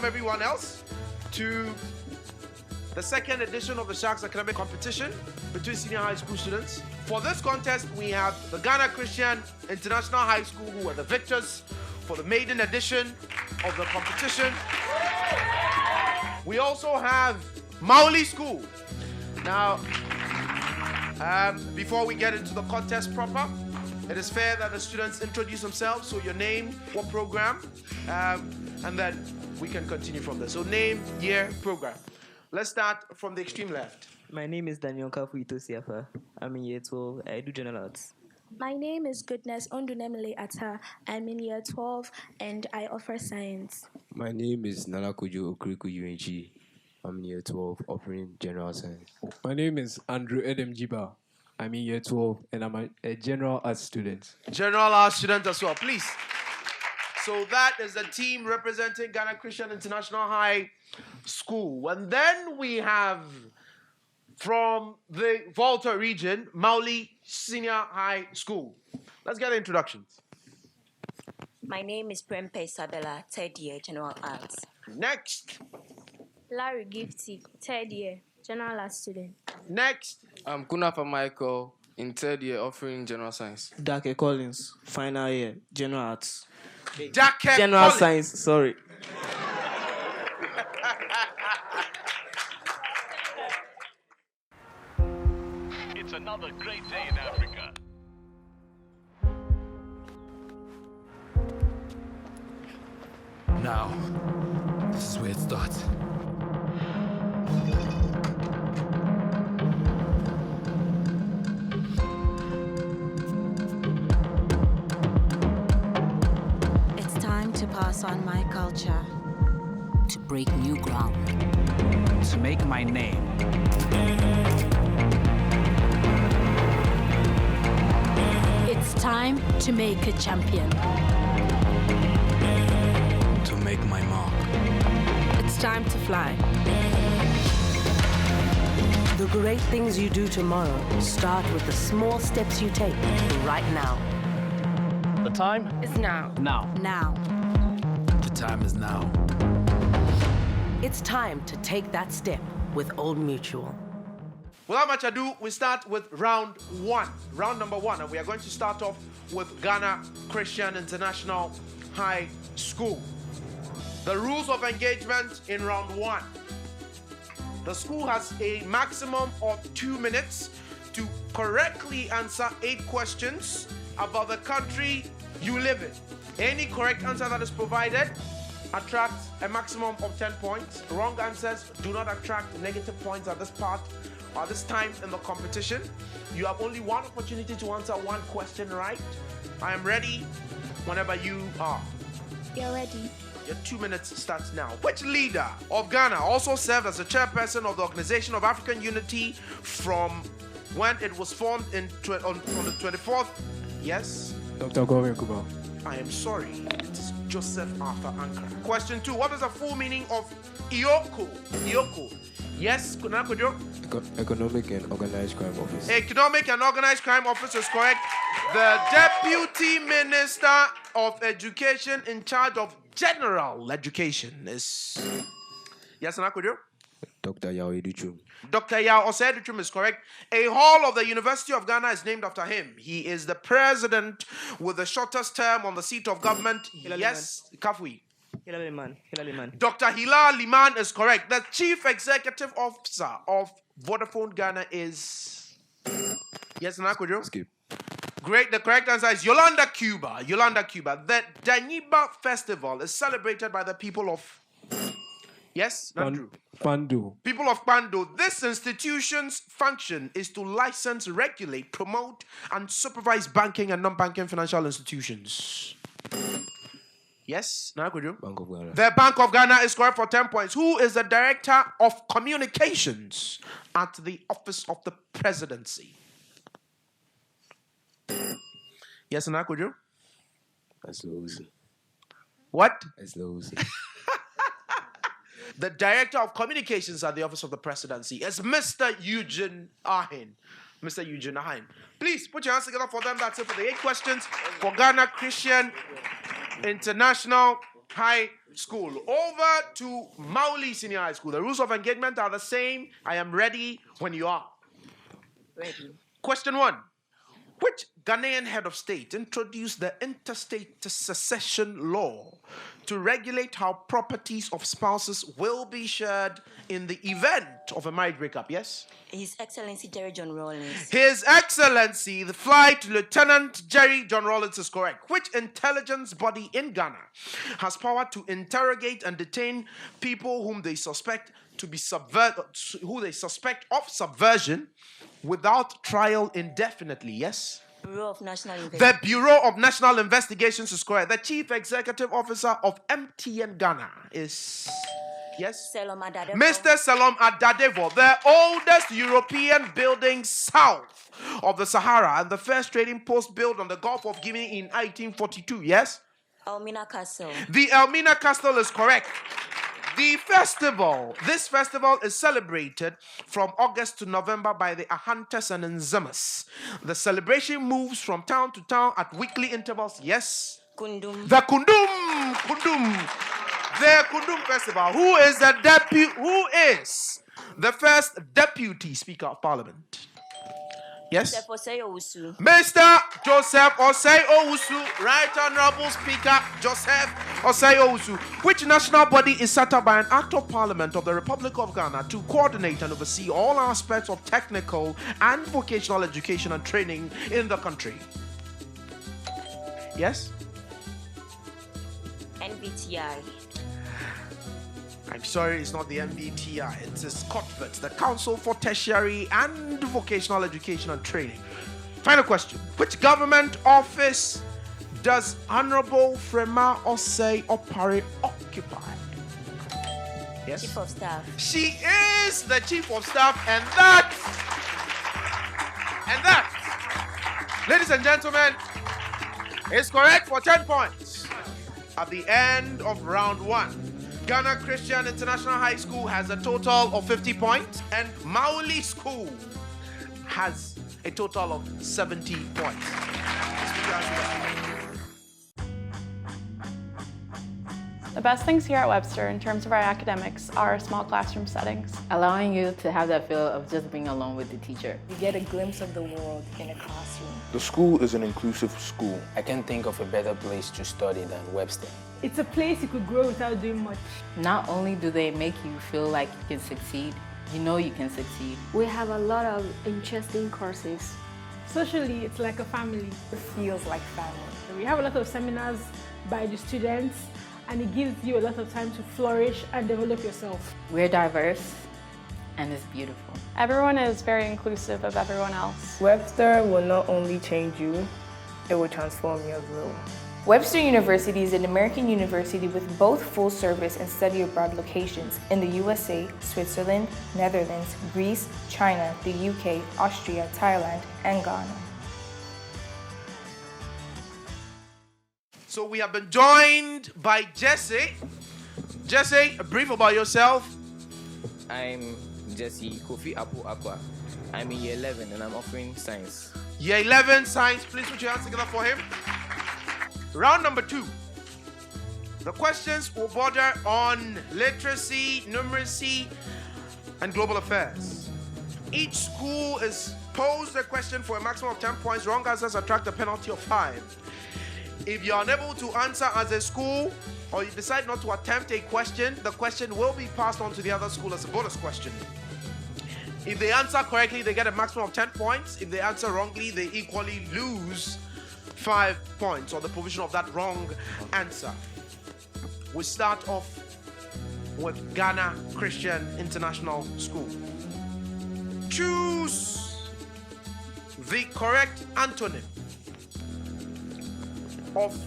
welcome everyone else to the second edition of the Sharks Academic Competition between senior high school students. For this contest, we have the Ghana Christian International High School, who are the victors for the maiden edition of the competition. We also have Mawuli School. Now, before we get into the contest proper, it is fair that the students introduce themselves. So your name, what program, and then we can continue from there. So name, year, program. Let's start from the extreme left. My name is Daniel Kafuito Siafa. I'm in year 12. I do general arts. My name is Goodness Ondunemele Ata. I'm in year 12 and I offer science. My name is Nanakujo Okriku UNG. I'm in year 12, offering general science. My name is Andrew Edem Jiba. I'm in year 12 and I'm a general arts student. General arts student as well, please. So that is the team representing Ghana Christian International High School. And then we have from the Volta region, Mawuli Senior High School. Let's get the introductions. My name is Prempe Isabella, third year, general arts. Next. Larry Gifty, third year, general arts student. Next. I'm Kunafa Michael, in third year, offering general science. Dake Collins, final year, general arts. Dake General Collins. science, sorry. It's another great day in Africa. Now, this is where it starts. It's time to pass on my culture, to break new ground. To make my name. It's time to make a champion. To make my mark. It's time to fly. The great things you do tomorrow start with the small steps you take right now. The time? It's now. Now. Now, The time is now. It's time to take that step with Old Mutual. Without much ado, we start with round one. Round number one, and we are going to start off with Ghana Christian International High School. The rules of engagement in round one. The school has a maximum of 2 minutes to correctly answer 8 questions about the country you live in. Any correct answer that is provided attracts a maximum of 10 points. Wrong answers do not attract negative points at this part or this time in the competition. You have only one opportunity to answer one question right. I am ready whenever you are. You're ready. Your 2 minutes starts now. Which leader of Ghana also served as the chairperson of the Organization of African Unity from when it was formed on the 24th? Yes? Dr. Gomez Kuba. I am sorry. It is Joseph Arthur Ankara. Question 2. What is the full meaning of IOCO? IOCO. Yes, Kunakojo? Economic and Organized Crime Office. Economic and Organized Crime Office is correct. The Deputy Minister of Education in charge of General Education is... Yes, Kunakojo? Dr. Yao Educhum. Dr. Yao Oseduchum is correct. A hall of the University of Ghana is named after him. He is the president with the shortest term on the seat of government. Yes, Kafui. Hilal Liman. Dr. Hilal Liman is correct. The chief executive officer of Vodafone Ghana is... Yes, Nakojo? Skip. Great. The correct answer is Yolanda Cuba. Yolanda Cuba. The Danyiba Festival is celebrated by the people of... Yes, Nandru. Pandu. People of Pando. This institution's function is to license, regulate, promote, and supervise banking and non-banking financial institutions. Yes, Nakojo? Bank of Ghana. The Bank of Ghana is correct for 10 points. Who is the Director of Communications at the Office of the Presidency? Yes, Nakojo? That's Lozi. What? That's Lozi. The Director of Communications at the Office of the Presidency is Mr. Eugene Ahin. Mr. Eugene Ahin. Please put your hands together for them. That's it for the 8 questions for Ghana Christian International High School. Over to Mawuli Senior High School. The rules of engagement are the same. I am ready when you are. Ready. Question 1. Which Ghanaian head of state introduced the interstate succession law to regulate how properties of spouses will be shared in the event of a marriage breakup? Yes? His Excellency Jerry John Rawlings. His Excellency, the Flight Lieutenant Jerry John Rawlings is correct. Which intelligence body in Ghana has power to interrogate and detain people whom they suspect to be who they suspect of subversion without trial indefinitely? Yes? Bureau of National The Investigation. Bureau of National Investigations is correct. The Chief Executive Officer of MTN Ghana is... Yes? Selom Adadevo. Mr. Salom Adadevo, the oldest European building south of the Sahara and the first trading post built on the Gulf of Guinea in 1842. Yes? Elmina Castle. The Elmina Castle is correct. This festival is celebrated from August to November by the Ahantes and Nzemas. The celebration moves from town to town at weekly intervals. Yes? Kundum. The Kundum. The Kundum Festival. Who is the first deputy Speaker of Parliament? Yes? Mr. Joseph Osei Owusu, Right Honorable Speaker Joseph Osei Owusu. Which national body is set up by an Act of Parliament of the Republic of Ghana to coordinate and oversee all aspects of technical and vocational education and training in the country? Yes? NBTI. I'm sorry, it's not the MBTI. It's COTVET, the Council for Tertiary and Vocational Education and Training. Final question. Which government office does Honorable Frema Osei Opare occupy? Yes? Chief of Staff. She is the Chief of Staff, and that, ladies and gentlemen, is correct for 10 points. At the end of round 1, Ghana Christian International High School has a total of 50 points, and Mawuli School has a total of 70 points. The best things here at Webster in terms of our academics are small classroom settings. Allowing you to have that feel of just being alone with the teacher. You get a glimpse of the world in a classroom. The school is an inclusive school. I can't think of a better place to study than Webster. It's a place you could grow without doing much. Not only do they make you feel like you can succeed, you know you can succeed. We have a lot of interesting courses. Socially, it's like a family. It feels like family. We have a lot of seminars by the students, and it gives you a lot of time to flourish and develop yourself. We're diverse, and it's beautiful. Everyone is very inclusive of everyone else. Webster will not only change you, it will transform you as well. Webster University is an American university with both full service and study abroad locations in the USA, Switzerland, Netherlands, Greece, China, the UK, Austria, Thailand, and Ghana. So we have been joined by Jesse. Jesse, a brief about yourself. I'm Jesse Kofi Apu Aqua. I'm in year 11 and I'm offering science. Year 11 science, please put your hands together for him. Round number 2. The questions will border on literacy, numeracy, and global affairs. Each school is posed a question for a maximum of 10 points. Wrong answers attract a penalty of 5. If you're unable to answer as a school, or you decide not to attempt a question, the question will be passed on to the other school as a bonus question. If they answer correctly, they get a maximum of 10 points. If they answer wrongly, they equally lose 5 points on the provision of that wrong answer. We start off with Ghana Christian International School. Choose the correct antonym of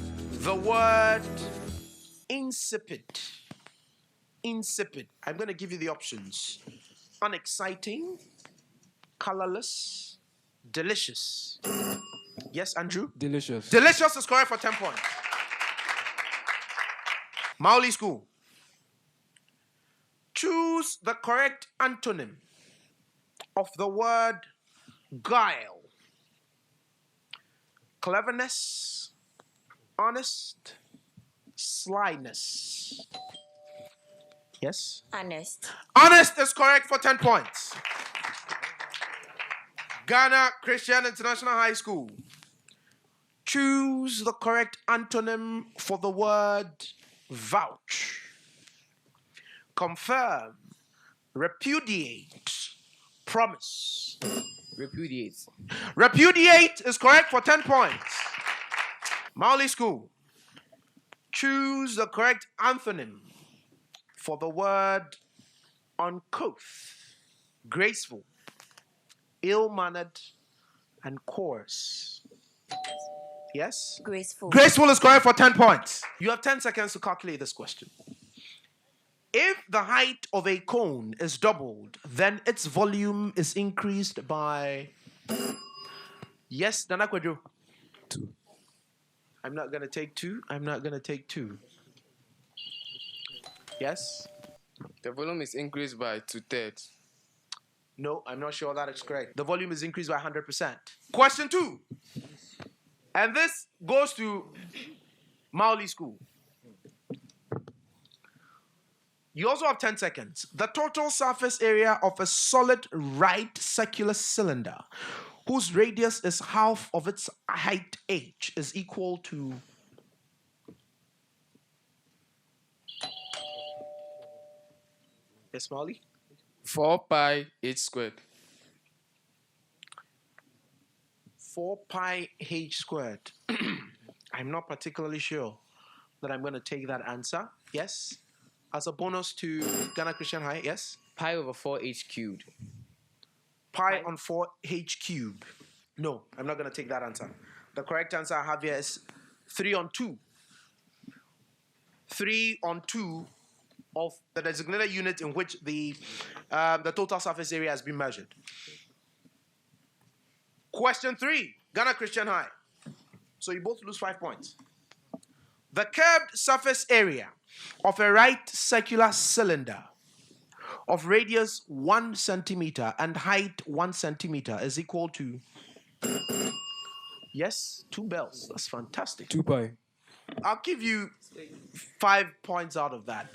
the word insipid. Insipid. I'm going to give you the options. Unexciting, colorless, delicious. Yes, Andrew? Delicious. Delicious is correct for 10 points. Mawuli School. Choose the correct antonym of the word guile. Cleverness, honest, slyness. Yes? Honest. Honest is correct for 10 points. Ghana Christian International High School. Choose the correct antonym for the word vouch. Confirm, repudiate, promise. Repudiate. Repudiate is correct for 10 points. Mawuli School. Choose the correct antonym for the word uncouth, graceful, ill-mannered, and coarse. Yes? Graceful. Graceful is correct for 10 points. You have 10 seconds to calculate this question. If the height of a cone is doubled, then its volume is increased by... Yes, Nana Kwadwo? 2. I'm not going to take 2. I'm not going to take 2. Yes? The volume is increased by 2/3. No, I'm not sure that is correct. The volume is increased by 100%. Question 2. And this goes to Mawuli School. You also have 10 seconds. The total surface area of a solid right circular cylinder whose radius is half of its height h is equal to... Yes, Mawuli? 4 pi h squared. 4 pi h squared. I'm not particularly sure that I'm going to take that answer. Yes? As a bonus to Ghana Christian High, yes? Pi over 4h cubed. Pi on 4h cubed. No, I'm not going to take that answer. The correct answer I have here is 3 on 2. 3 on 2 of the designated unit in which the total surface area has been measured. Question 3, Ghana Christian High. So you both lose 5 points. The curved surface area of a right circular cylinder of radius 1 centimeter and height 1 centimeter is equal to... Yes, 2 bells. That's fantastic. 2 pi. I'll give you 5 points out of that.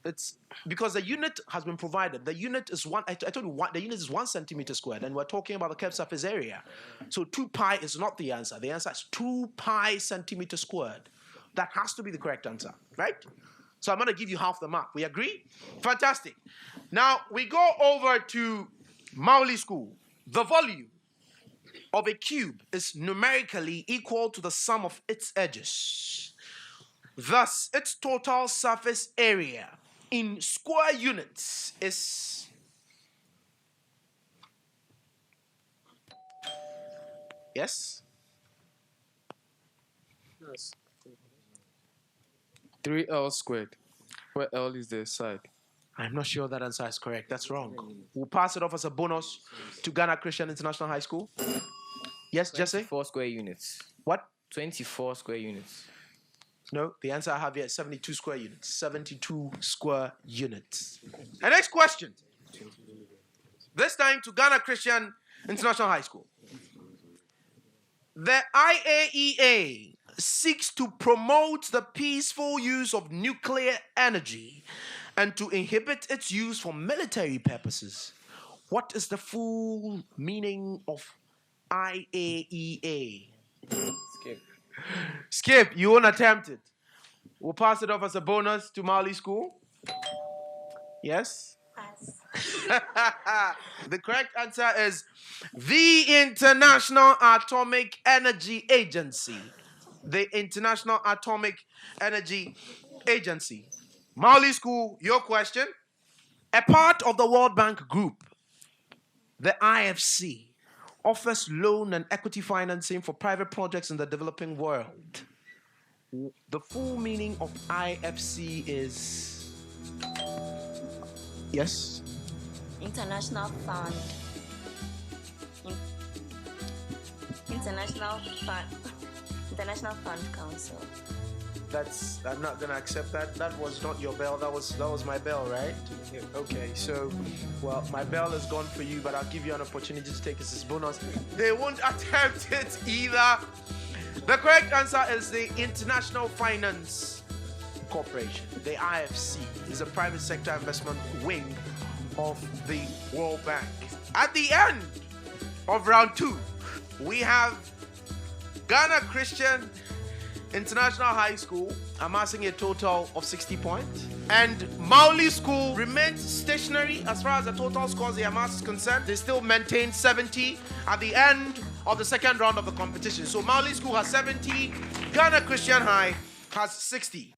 It's because the unit has been provided. The unit is I told you the unit is 1 centimeter squared, and we're talking about the curved surface area. So 2 pi is not the answer. The answer is 2 pi centimeter squared. That has to be the correct answer, right? So I'm going to give you half the mark. We agree? Fantastic. Now we go over to Mawuli School. The volume of a cube is numerically equal to the sum of its edges. Thus, its total surface area in square units is... Yes? Yes. 3L squared, where L is the side. I'm not sure that answer is correct. That's wrong. We'll pass it off as a bonus to Ghana Christian International High School. Yes, Jesse? 24 square units. What? 24 square units. No, the answer I have here is 72 square units. 72 square units. The next question. This time to Ghana Christian International High School. The IAEA seeks to promote the peaceful use of nuclear energy and to inhibit its use for military purposes. What is the full meaning of IAEA? Skip. Skip, you won't attempt it. We'll pass it off as a bonus to Mawuli School. Yes? The correct answer is the International Atomic Energy Agency. The International Atomic Energy Agency. Mawuli School, your question. A part of the World Bank Group, the IFC, offers loan and equity financing for private projects in the developing world. The full meaning of IFC is... Yes? International Fund. International Fund Council. I'm not gonna accept that. That was not your bell. That was my bell, right? Okay, so well, my bell is gone for you, but I'll give you an opportunity to take this as bonus. They won't attempt it either. The correct answer is the International Finance Corporation. The IFC is a private sector investment wing of the World Bank. At the end of round 2, we have Ghana Christian International High School amassing a total of 60 points. And Mawuli School remains stationary as far as the total scores they amass is concerned. They still maintain 70 at the end of the second round of the competition. So Mawuli School has 70, Ghana Christian High has 60.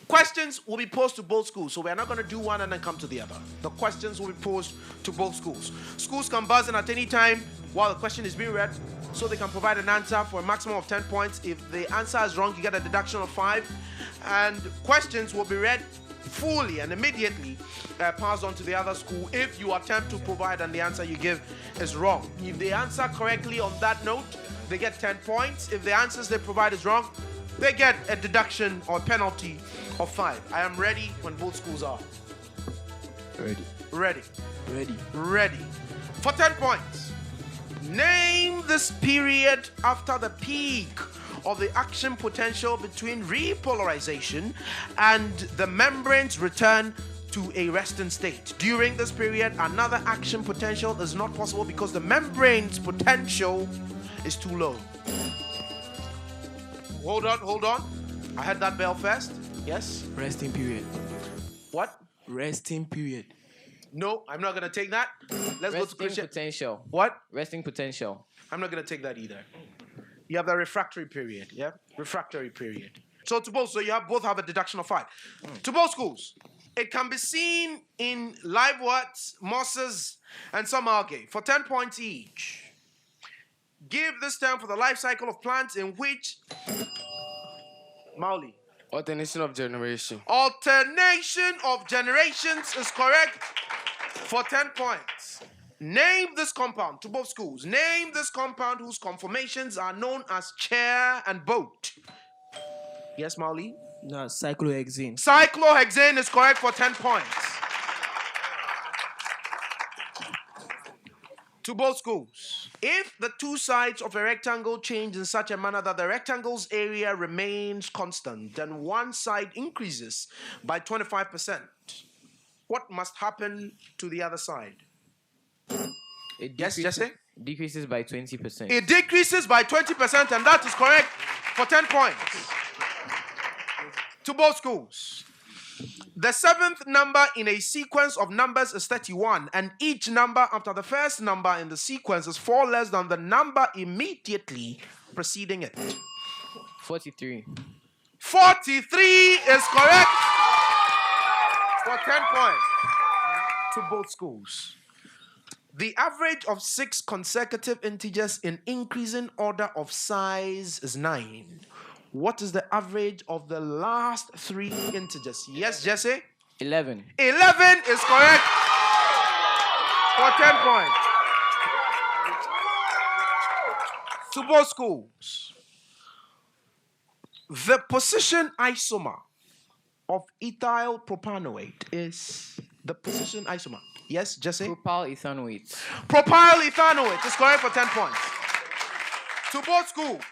Questions will be posed to both schools, so we are not going to do one and then come to the other. The questions will be posed to both schools. Schools can buzz in at any time while the question is being read, so they can provide an answer for a maximum of 10 points. If the answer is wrong, you get a deduction of 5. And questions will be read fully and immediately passed on to the other school if you attempt to provide and the answer you give is wrong. If they answer correctly on that note, they get 10 points. If the answers they provide is wrong, they get a deduction or penalty of 5. I am ready when both schools are. Ready. Ready. Ready. Ready. For 10 points. Name this period after the peak of the action potential between repolarization and the membrane's return to a resting state. During this period, another action potential is not possible because the membrane's potential is too low. Hold on. I had that bell first. Yes? Resting period. What? Resting period. No, I'm not going to take that. Let's go to Resting Christian. potential. What? Resting potential. I'm not going to take that either. You have the refractory period. Yeah? Refractory period. So to both, both have a deduction of 5. To both schools. It can be seen in live words, mosses, and some algae for 10 points each. Give this term for the life cycle of plants in which Mawuli. Alternation of generation. Alternation of generations is correct for 10 points. Name this compound to both schools. Name this compound whose conformations are known as chair and boat. Yes, Mawuli? No, cyclohexane. Cyclohexane is correct for 10 points. To both schools. If the two sides of a rectangle change in such a manner that the rectangle's area remains constant and one side increases by 25%, what must happen to the other side? Yes, Jesse? Decreases by 20%. It decreases by 20%, and that is correct for 10 points. To both schools. The 7th number in a sequence of numbers is 31, and each number after the first number in the sequence is 4 less than the number immediately preceding it. 43. 43 is correct for 10 points to both schools. The average of 6 consecutive integers in increasing order of size is 9. What is the average of the last 3 integers? Yes, Jesse? 11. 11 is correct for 10 points. To both schools. The position isomer of ethyl propanoate is the position isomer. Yes, Jesse? Propyl ethanoate. Propyl ethanoate is correct for 10 points. To both schools.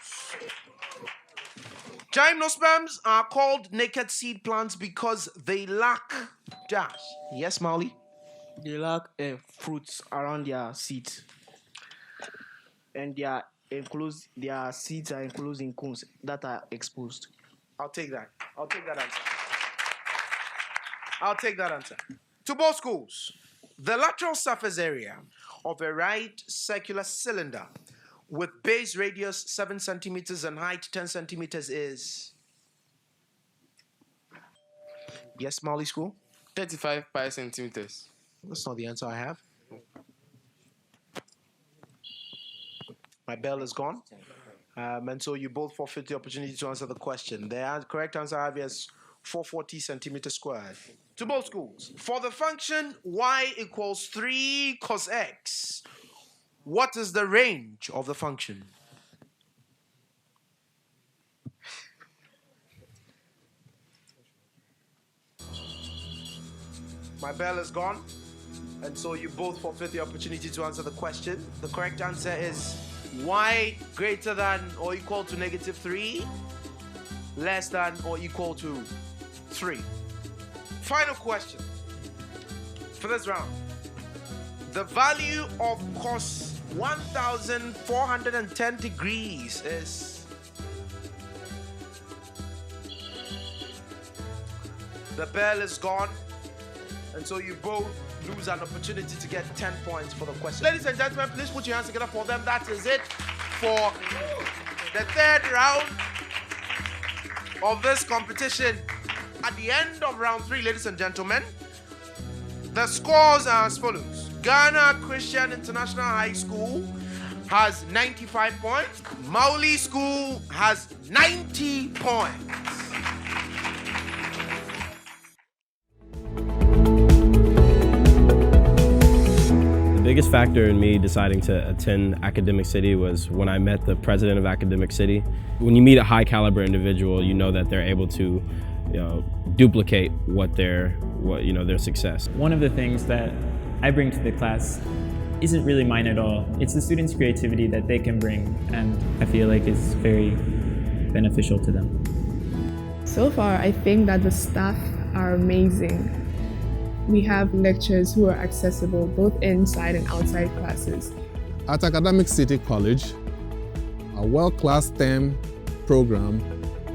Gymnosperms are called naked seed plants because they lack dash. Yes, Mawuli? They lack fruits around their seeds. And their seeds are enclosed in cones that are exposed. I'll take that answer. I'll take that answer. To both schools, the lateral surface area of a right circular cylinder with base radius 7 centimeters and height 10 centimeters is... Yes, Mawuli School? 35 pi centimeters. That's not the answer I have. My bell is gone. And so you both forfeit the opportunity to answer the question. The correct answer I have is 440 centimeters squared. To both schools. For the function y equals 3 cos x, what is the range of the function? My bell is gone. And so you both forfeit the opportunity to answer the question. The correct answer is y greater than or equal to negative 3, less than or equal to 3. Final question for this round. The value of cos 1410 degrees is... The bell is gone. And so you both lose an opportunity to get 10 points for the question. Ladies and gentlemen, please put your hands together for them. That is it for the third round of this competition. At the end of round 3, ladies and gentlemen, the scores are as follows. Ghana Christian International High School has 95 points. Mawuli School has 90 points. The biggest factor in me deciding to attend Academic City was when I met the president of Academic City. When you meet a high caliber individual, you know that they're able to, duplicate their success. One of the things that I bring to the class isn't really mine at all. It's the students' creativity that they can bring, and I feel like it's very beneficial to them. So far, I think that the staff are amazing. We have lecturers who are accessible both inside and outside classes. At Academic City College, a world-class STEM program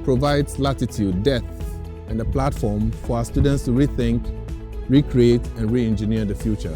provides latitude, depth, and a platform for our students to rethink, recreate, and re-engineer the future.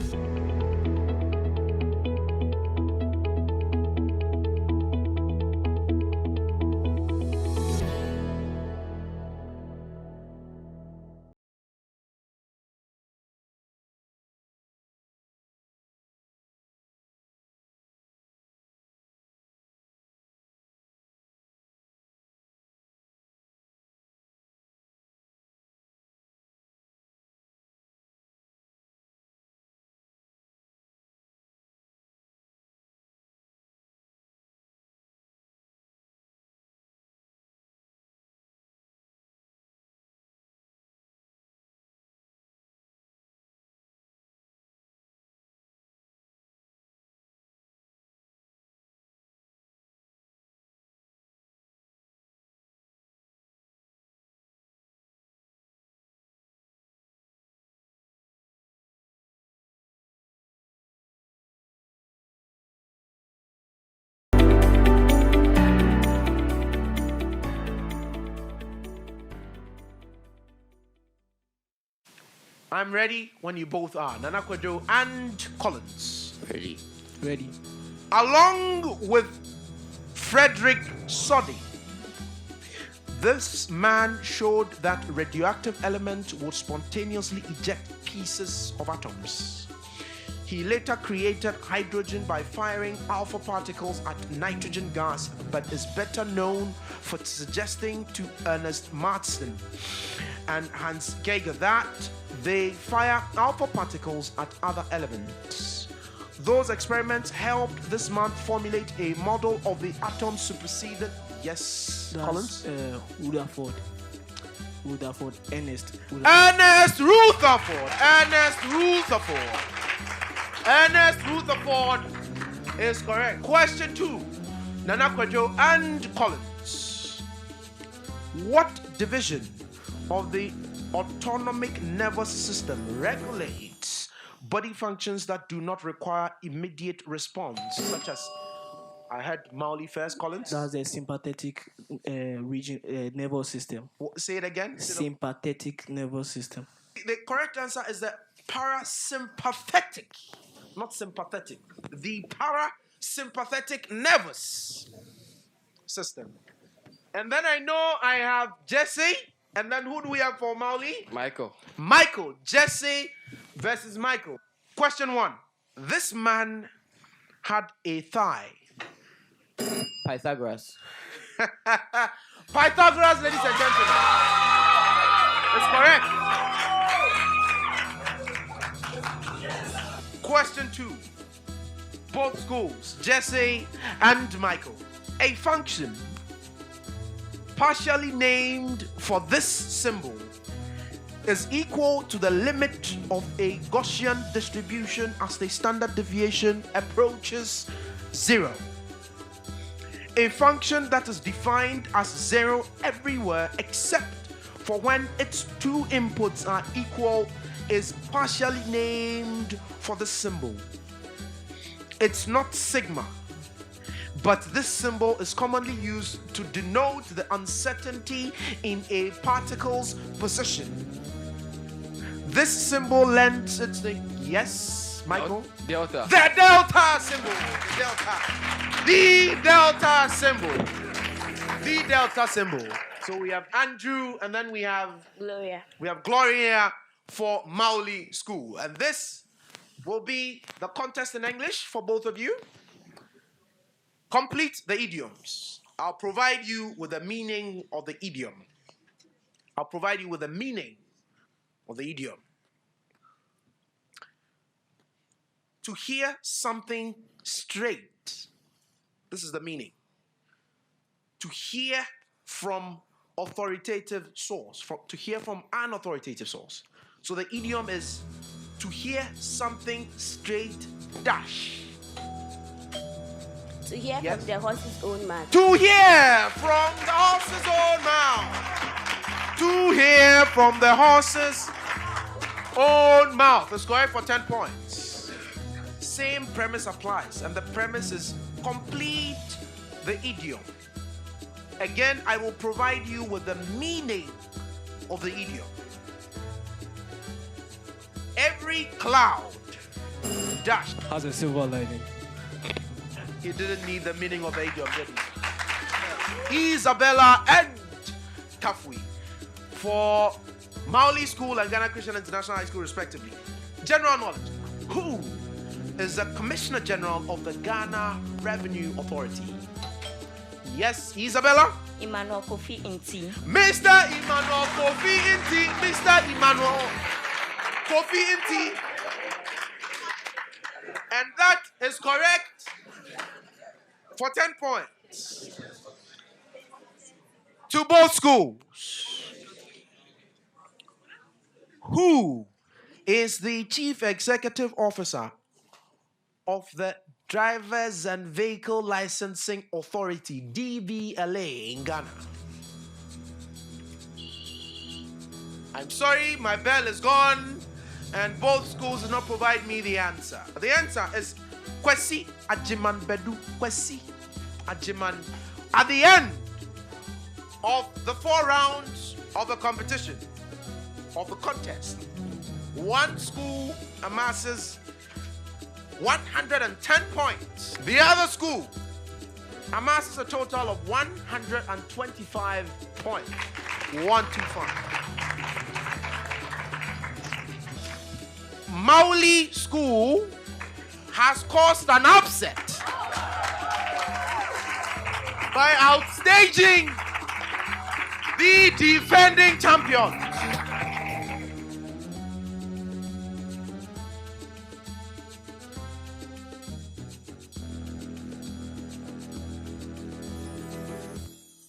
I'm ready when you both are. Nana Kwadwo and Collins. Ready. Ready. Along with Frederick Soddy, this man showed that radioactive elements would spontaneously eject pieces of atoms. He later created hydrogen by firing alpha particles at nitrogen gas, but is better known for suggesting to Ernest Marsden and Hans Geiger that they fire alpha particles at other elements. Those experiments helped this man formulate a model of the atom superseded. Yes, That's, Collins? Rutherford. Ernest. Ernest Rutherford. Ernest Rutherford is correct. Question 2. Nana Kwadwo and Collins. What division of the autonomic nervous system regulates body functions that do not require immediate response, such as... I had Mawuli first, Collins. That's the sympathetic region, nervous system. Say it again. Sympathetic nervous system. The correct answer is the parasympathetic, not sympathetic. The parasympathetic nervous system. And then I know I have Jesse. And then who do we have for Mawuli? Michael. Michael. Jesse versus Michael. Question 1. This man had a thigh. Pythagoras. Pythagoras, ladies and gentlemen. It's correct. Question 2. Both schools, Jesse and Michael. A function partially named for this symbol is equal to the limit of a Gaussian distribution as the standard deviation approaches 0. A function that is defined as 0 everywhere except for when its two inputs are equal is partially named for the symbol. It's not sigma, but this symbol is commonly used to denote the uncertainty in a particle's position. This symbol lends its name. Yes, Michael? Delta. The delta symbol. The delta symbol. The delta symbol. So we have Andrew, and then we have Gloria. We have Gloria for Mawuli School. And this will be the contest in English for both of you. Complete the idioms. I'll provide you with the meaning of the idiom. I'll provide you with the meaning of the idiom. To hear something straight. This is the meaning. To hear from authoritative source. To hear from an authoritative source. So the idiom is to hear something straight dash. To hear from the horse's own mouth. To hear from the horse's own mouth. To hear from the horse's own mouth. It's correct for 10 points. Same premise applies, and the premise is complete the idiom. Again, I will provide you with the meaning of the idiom. Every cloud dash has a silver lining. You didn't need the meaning of the idiom, did you? Isabella and Kafui for Mawuli School and Ghana Christian International High School, respectively. General knowledge. Who is the Commissioner General of the Ghana Revenue Authority? Yes, Isabella? Emmanuel Kofi Inti. Mr. Emmanuel Kofi Inti. Mr. Emmanuel Kofi Inti. And that is correct for 10 points to both schools. Who is the Chief Executive Officer of the Drivers and Vehicle Licensing Authority, DVLA, in Ghana? I'm sorry, my bell is gone, and both schools did not provide me the answer. The answer is Kwesi Ajiman Bedu. Kwesi Ajiman. At the end of the 4 rounds of the competition, of the contest, one school amasses 110 points. The other school amasses a total of 125 points. 125. Mawuli School has caused an upset by outstaging the defending champions.